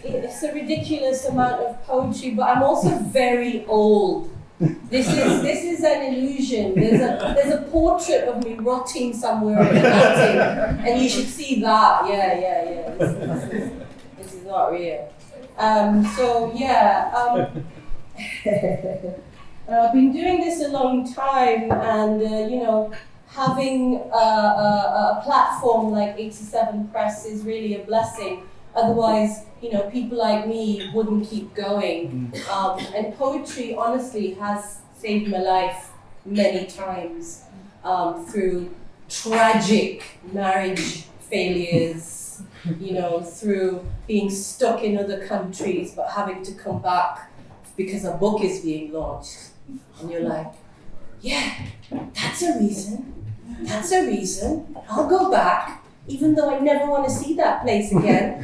It's a ridiculous amount of poetry, but I'm also very old. This is an illusion. There's a portrait of me rotting somewhere in the attic, and you should see that. Yeah. This is not real. I've been doing this a long time, and having a platform like 87 Press is really a blessing. Otherwise, people like me wouldn't keep going. And poetry, honestly, has saved my life many times through tragic marriage failures, through being stuck in other countries but having to come back because a book is being launched. And you're like, yeah, that's a reason. I'll go back, even though I never want to see that place again.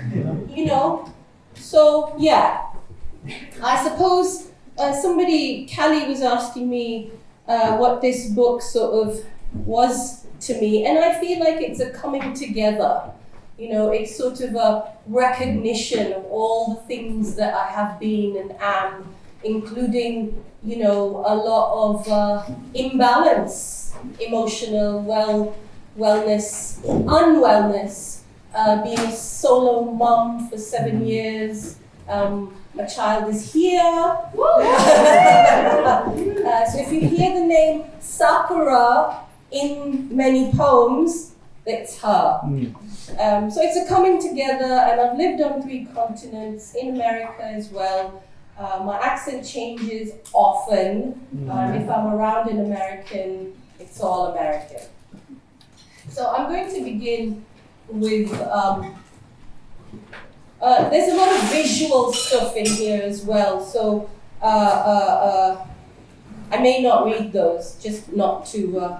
So yeah, I suppose Callie was asking me what this book sort of was to me, and I feel like it's a coming together. It's sort of a recognition of all the things that I have been and am, including, a lot of imbalance, emotional wellness, unwellness, being a solo mum for 7 years. My child is here. So if you hear the name Sakura in many poems, it's her. So it's a coming together, and I've lived on 3 continents, in America as well. My accent changes often. If I'm around an American, it's all American. So I'm going to begin with, there's a lot of visual stuff in here as well, so I may not read those, just not to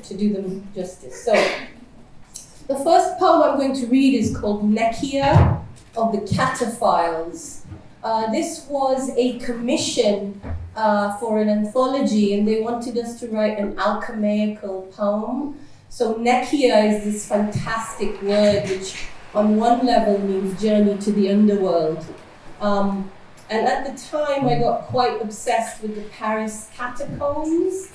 do them justice. So the first poem I'm going to read is called Nekia of the Cataphiles. This was a commission for an anthology, and they wanted us to write an alchemical poem. So Nekia is this fantastic word which on one level means journey to the underworld. And at the time I got quite obsessed with the Paris catacombs.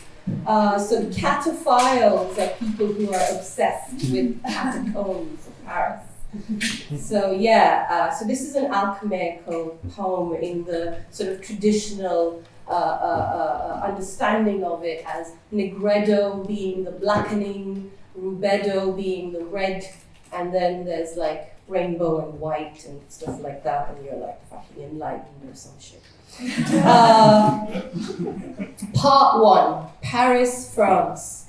So cataphiles are people who are obsessed with catacombs of Paris. So so this is an alchemical poem in the sort of traditional understanding of it as Negredo being the blackening, Rubedo being the red, and then there's like rainbow and white and stuff like that, and you're like fucking enlightened or some shit. Part 1, Paris, France.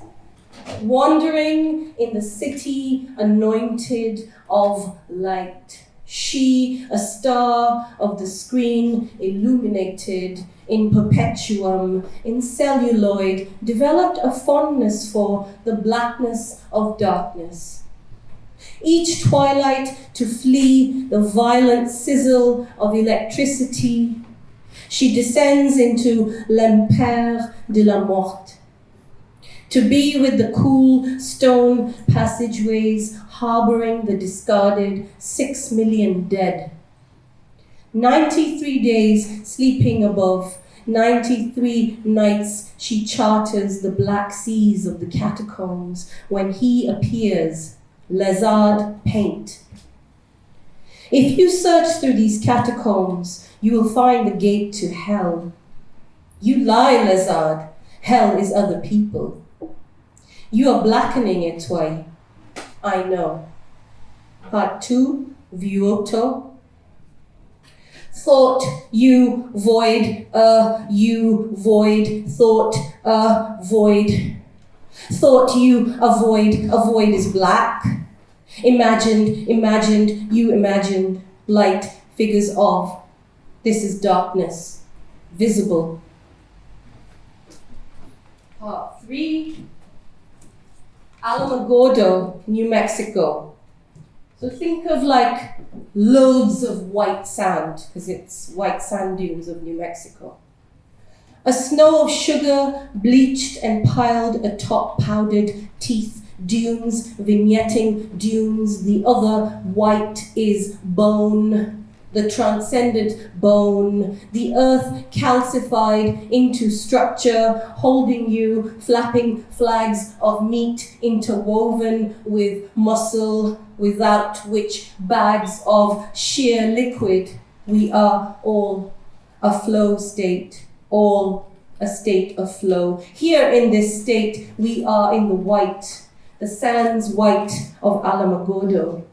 Wandering in the city anointed of light, she, a star of the screen, illuminated in perpetuum, in celluloid, developed a fondness for the blackness of darkness. Each twilight to flee the violent sizzle of electricity, she descends into l'Empire de la Morte, to be with the cool stone passageways harboring the discarded 6 million dead. 93 days sleeping above, 93 nights she charters the black seas of the catacombs when he appears, Lazard paint. If you search through these catacombs, you will find the gate to hell. You lie, Lazard. Hell is other people. You are blackening it, Twai. I know. Part 2, Vuoto. Thought you void, you void, thought void. Thought you avoid is black. Imagined, you imagined, light, figures of. This is darkness, visible. Part 3, Alamogordo, New Mexico. So think of like loads of white sand, because it's white sand dunes of New Mexico. A snow of sugar bleached and piled atop powdered teeth dunes, vignetting dunes. The other white is bone, the transcendent bone, the earth calcified into structure, holding you, flapping flags of meat interwoven with muscle, without which bags of sheer liquid. We are all a flow state, all a state of flow. Here in this state, we are in the white, the sands white of Alamogordo.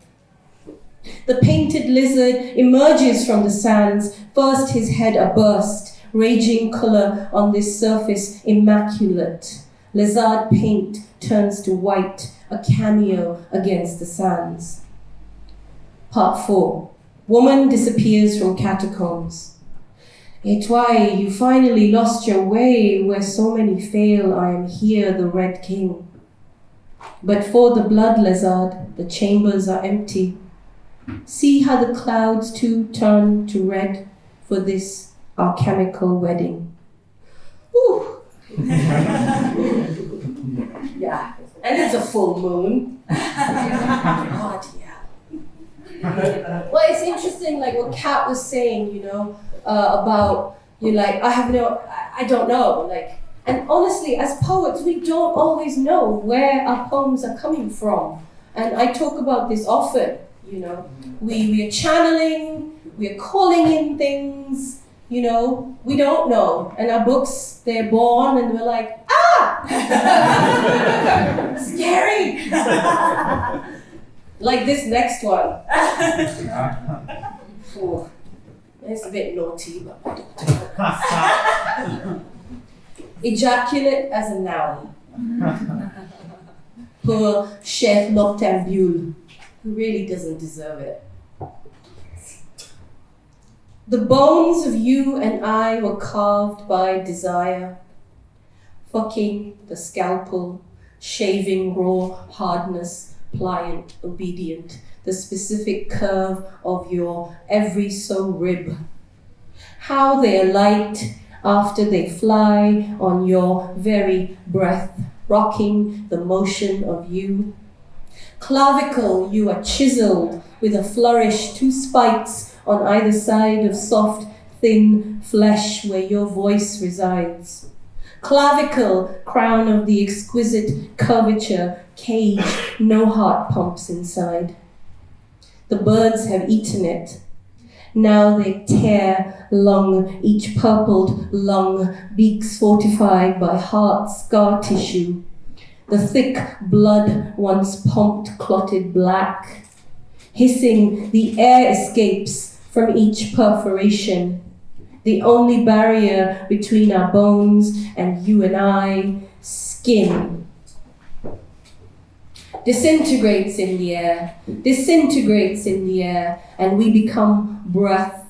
The painted lizard emerges from the sands, first his head aburst, raging color on this surface immaculate. Lizard paint turns to white, a cameo against the sands. Part 4. Woman disappears from catacombs. Et why, you finally lost your way, where so many fail, I am here, the Red King. But for the blood lizard, the chambers are empty. See how the clouds too turn to red for this our chemical wedding. Ooh. Yeah, and it's a full moon. God, yeah. Well, it's interesting, like what Kat was saying, you know, about you like I don't know, like, and honestly, as poets, we don't always know where our poems are coming from, and I talk about this often. You know, we are channeling, we are calling in things, you know, we don't know. And our books, they're born and we're like, ah! Scary! Like this next one. Oh, it's a bit naughty, but ejaculate as a noun. Poor chef noctambule, who really doesn't deserve it. The bones of you and I were carved by desire, fucking the scalpel, shaving raw hardness, pliant, obedient, the specific curve of your every so rib. How they alight after they fly on your very breath, rocking the motion of you. Clavicle, you are chiseled with a flourish, 2 spikes on either side of soft, thin flesh where your voice resides. Clavicle, crown of the exquisite curvature, cage, no heart pumps inside. The birds have eaten it. Now they tear lung, each purpled lung, beaks fortified by heart scar tissue. The thick blood once pumped clotted black. Hissing, the air escapes from each perforation. The only barrier between our bones and you and I, skin. Disintegrates in the air, and we become breath.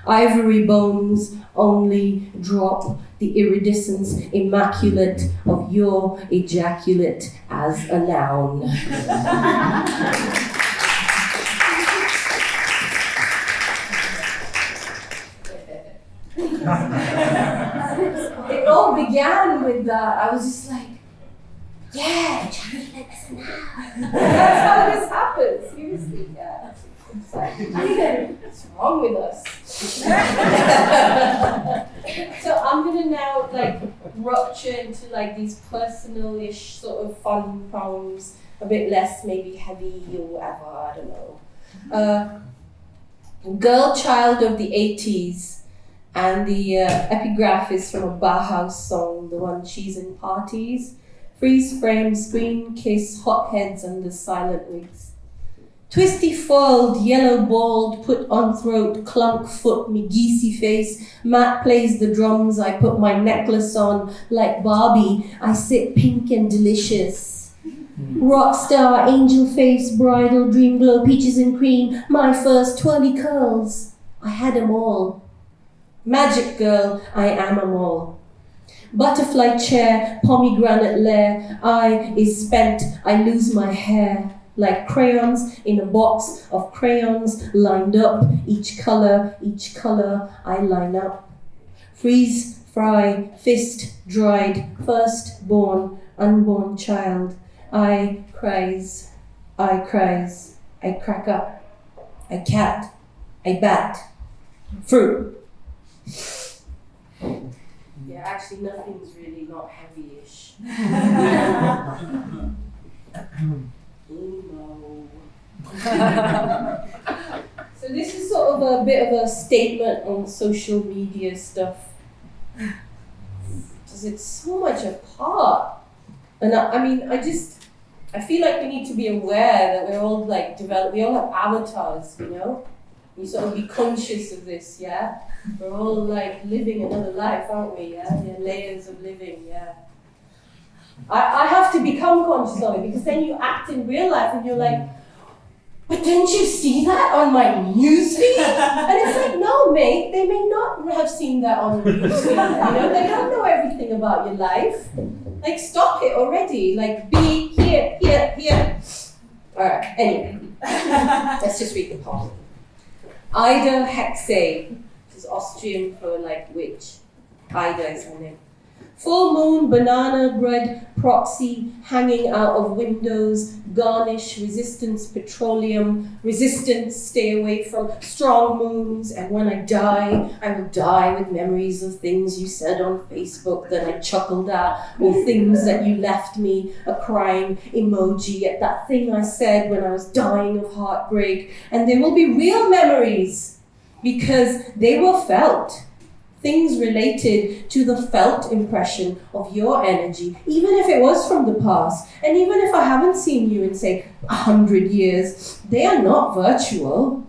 Ivory bones only drop the iridescence immaculate of your ejaculate as a noun. It all began with that. I was just like, yeah, ejaculate as a noun. That's how this happens, seriously, yeah. It's like, what's wrong with us? So I'm gonna now like rupture into like these personal-ish sort of fun poems, a bit less maybe heavy or whatever, I don't know. Girl Child of the 80s, and the epigraph is from a Bauhaus song, the one She's in Parties. Freeze frame, screen kiss, hot heads under silent wigs. Twisty foiled, yellow balled, put on throat, clunk foot, me geesy face. Matt plays the drums, I put my necklace on. Like Barbie, I sit pink and delicious. Rockstar, angel face, bridal, dream glow, peaches and cream. My first twirly curls, I had 'em all. Magic girl, I am 'em all. Butterfly chair, pomegranate lair. Eye is spent, I lose my hair. Like crayons in a box of crayons lined up, each color I line up. Freeze, fry, fist, dried, firstborn, unborn child. I cries, I crack up, I cat, I bat, fruit. Yeah, actually nothing's really not heavy-ish. So this is sort of a bit of a statement on social media stuff. Because it's so much a part. And I feel like we need to be aware that we're all like we all have avatars, you know? You sort of be conscious of this, yeah? We're all like living another life, aren't we, yeah? There are layers of living, yeah. I have to become conscious of it because then you act in real life and you're like, but didn't you see that on my newsfeed? And it's like, no, mate, they may not have seen that on the newsfeed. You know, they don't know everything about your life. Like, stop it already. Like, be here. All right, anyway, let's just read the poem. Ida Hexe, which is Austrian for like witch. Ida is her name. Full moon, banana bread, proxy, hanging out of windows, garnish, resistance, petroleum, resistance, stay away from strong moons, and when I die, I will die with memories of things you said on Facebook that I chuckled at, or things that you left me, a crying emoji at that thing I said when I was dying of heartbreak, and they will be real memories, because they were felt. Things related to the felt impression of your energy, even if it was from the past, and even if I haven't seen you in, say, 100 years, they are not virtual.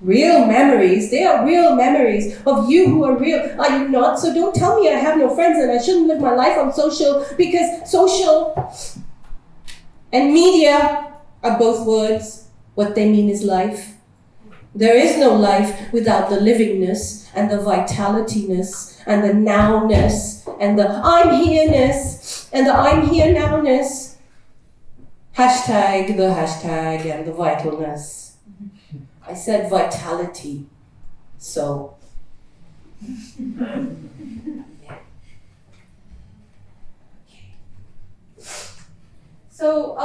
Real memories, they are real memories of you who are real. Are you not? So don't tell me I have no friends and I shouldn't live my life on social, because social and media are both words. What they mean is life. There is no life without the livingness and the vitalityness and the nowness and the I'm here-ness and the I'm here now-ness. Hashtag the hashtag and the vitalness. I said vitality, so. Yeah. So,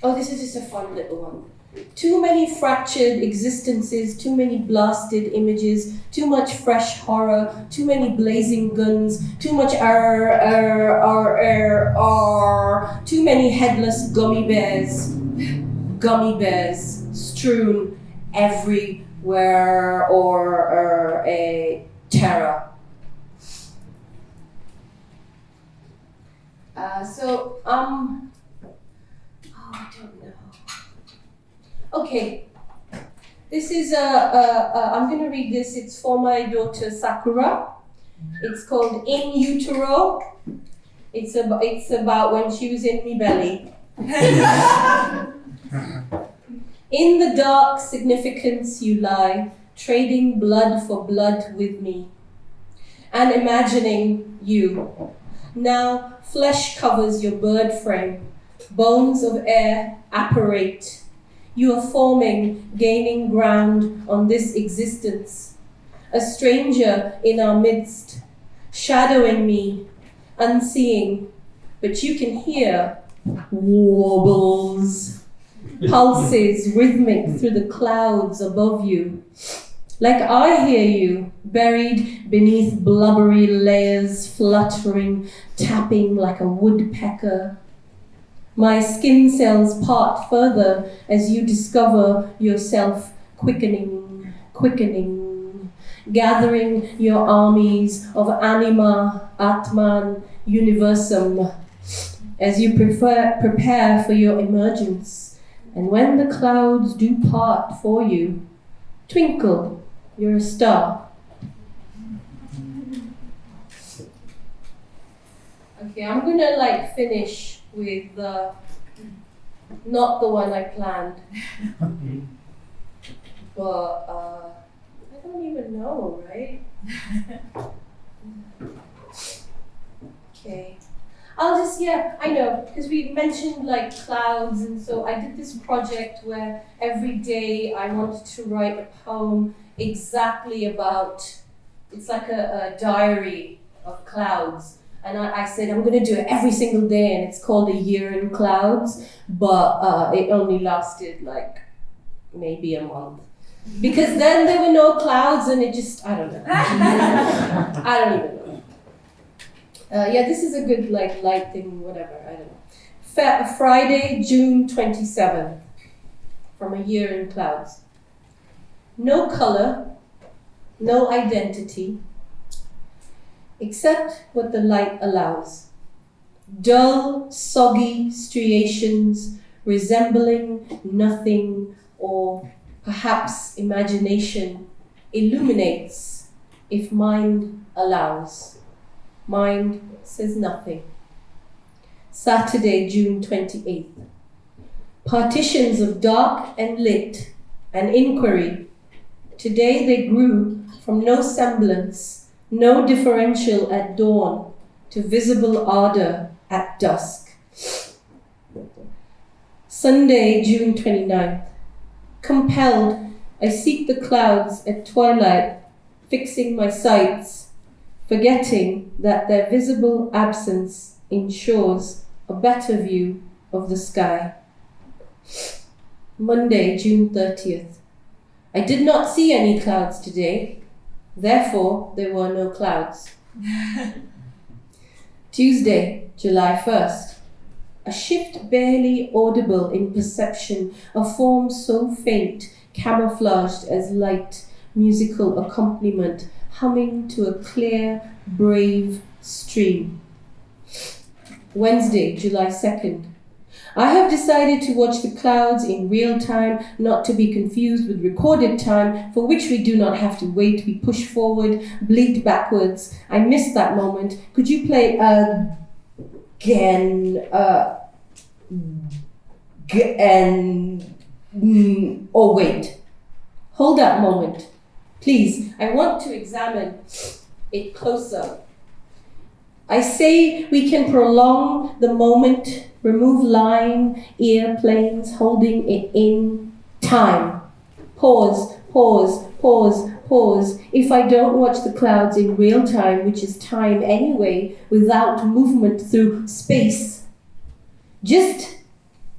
this is just a fun little one. Too many fractured existences, too many blasted images, too much fresh horror, too many blazing guns, too much too many headless gummy bears strewn everywhere, or a terror. I don't know. Okay, this is I'm going to read this. It's for my daughter Sakura. It's called In Utero. It's about when she was in me belly. In the dark significance you lie, trading blood for blood with me, and imagining you. Now flesh covers your bird frame, bones of air apparate. You are forming, gaining ground on this existence. A stranger in our midst, shadowing me, unseeing, but you can hear warbles, pulses rhythmic through the clouds above you. Like I hear you, buried beneath blubbery layers, fluttering, tapping like a woodpecker. My skin cells part further as you discover yourself quickening, gathering your armies of anima, atman, universum, as you prepare for your emergence. And when the clouds do part for you, twinkle, you're a star. Okay, I'm gonna finish with not the one I planned, but I don't even know, right? Okay, I know, because we mentioned clouds, and so I did this project where every day I wanted to write a poem exactly about, it's like a diary of clouds. And I said, I'm going to do it every single day, and it's called A Year in Clouds, but it only lasted like maybe a month. Because then there were no clouds, and it just, I don't know. I don't even know. Yeah, this is a good like light thing, whatever, I don't know. Friday, June 27th, from A Year in Clouds. No color, no identity, except what the light allows. Dull, soggy striations resembling nothing, or perhaps imagination illuminates if mind allows. Mind says nothing. Saturday, June 28th. Partitions of dark and lit, an inquiry. Today they grew from no semblance, no differential at dawn, to visible ardor at dusk. Sunday, June 29th. Compelled, I seek the clouds at twilight, fixing my sights, forgetting that their visible absence ensures a better view of the sky. Monday, June 30th. I did not see any clouds today, therefore there were no clouds. Tuesday, July 1st. A shift barely audible in perception, a form so faint, camouflaged as light, musical accompaniment, humming to a clear, brave stream. Wednesday, July 2nd. I have decided to watch the clouds in real time, not to be confused with recorded time, for which we do not have to wait. We push forward, bleed backwards. I missed that moment. Could you play again? Or wait. Hold that moment. Please, I want to examine it closer. I say we can prolong the moment, remove line, ear planes, holding it in time. Pause, pause, pause, pause. If I don't watch the clouds in real time, which is time anyway, without movement through space, just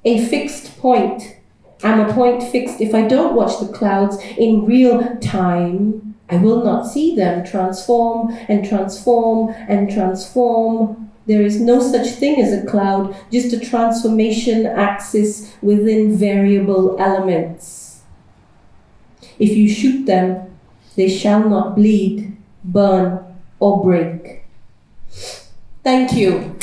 a fixed point. I'm a point fixed. If I don't watch the clouds in real time, I will not see them transform and transform and transform. There is no such thing as a cloud, just a transformation axis within variable elements. If you shoot them, they shall not bleed, burn, or break. Thank you.